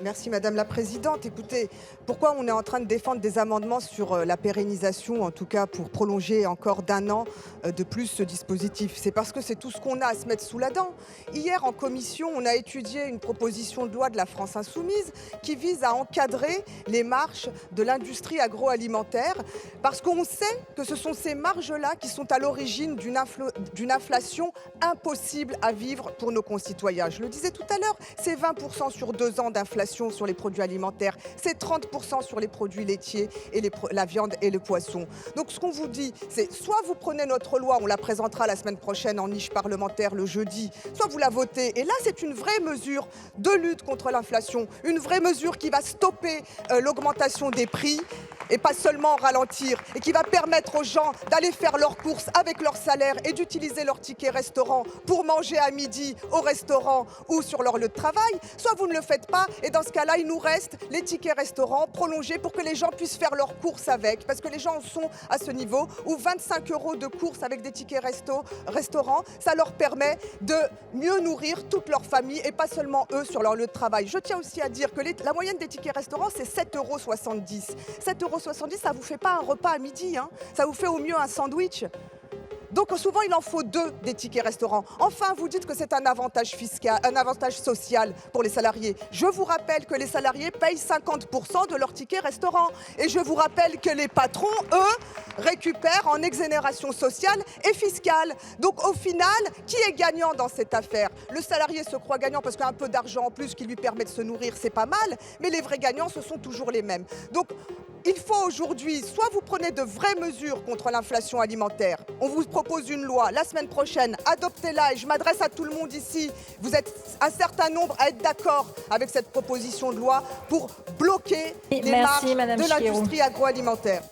Merci Madame la Présidente. Écoutez, pourquoi on est en train de défendre des amendements sur la pérennisation, en tout cas pour prolonger encore d'un an de plus ce dispositif? C'est parce que c'est tout ce qu'on a à se mettre sous la dent. Hier en commission, on a étudié une proposition de loi de la France Insoumise qui vise à encadrer les marges de l'industrie agroalimentaire parce qu'on sait que ce sont ces marges-là qui sont à l'origine d'une inflation impossible à vivre pour nos concitoyens. Je le disais tout à l'heure, c'est 20% sur 2 ans d'inflation sur les produits alimentaires, c'est 30% sur les produits laitiers et la viande et le poisson. Donc ce qu'on vous dit, c'est soit vous prenez notre loi, on la présentera la semaine prochaine en niche parlementaire le jeudi, soit vous la votez. Et là, c'est une vraie mesure de lutte contre l'inflation, une vraie mesure qui va stopper l'augmentation des prix et pas seulement ralentir, et qui va permettre aux gens d'aller faire leurs courses avec leur salaire et d'utiliser leur ticket restaurant pour manger à midi au restaurant ou sur leur lieu de travail. Soit vous ne le faites pas, et dans ce cas-là, il nous reste les tickets restaurants prolongés pour que les gens puissent faire leurs courses avec, parce que les gens en sont à ce niveau où 25 € de courses avec des tickets restaurant, ça leur permet de mieux nourrir toute leur famille et pas seulement eux sur leur lieu de travail. Je tiens aussi à dire que la moyenne des tickets restaurants, c'est 7,70 €. 7,70 €, ça vous fait pas un repas à midi, hein. Ça vous fait au mieux un sandwich. Donc souvent, il en faut 2 des tickets restaurants. Enfin, vous dites que c'est un avantage fiscal, un avantage social pour les salariés. Je vous rappelle que les salariés payent 50% de leurs tickets restaurant. Et je vous rappelle que les patrons, eux, récupèrent en exonération sociale et fiscale. Donc au final, qui est gagnant dans cette affaire? Le salarié se croit gagnant parce qu'un peu d'argent en plus qui lui permet de se nourrir, c'est pas mal. Mais les vrais gagnants, ce sont toujours les mêmes. Donc il faut aujourd'hui, soit vous prenez de vraies mesures contre l'inflation alimentaire, on vous propose une loi, la semaine prochaine, adoptez-la, et je m'adresse à tout le monde ici, vous êtes un certain nombre à être d'accord avec cette proposition de loi pour bloquer les marges Merci Madame de Chirou. l'industrie agroalimentaire.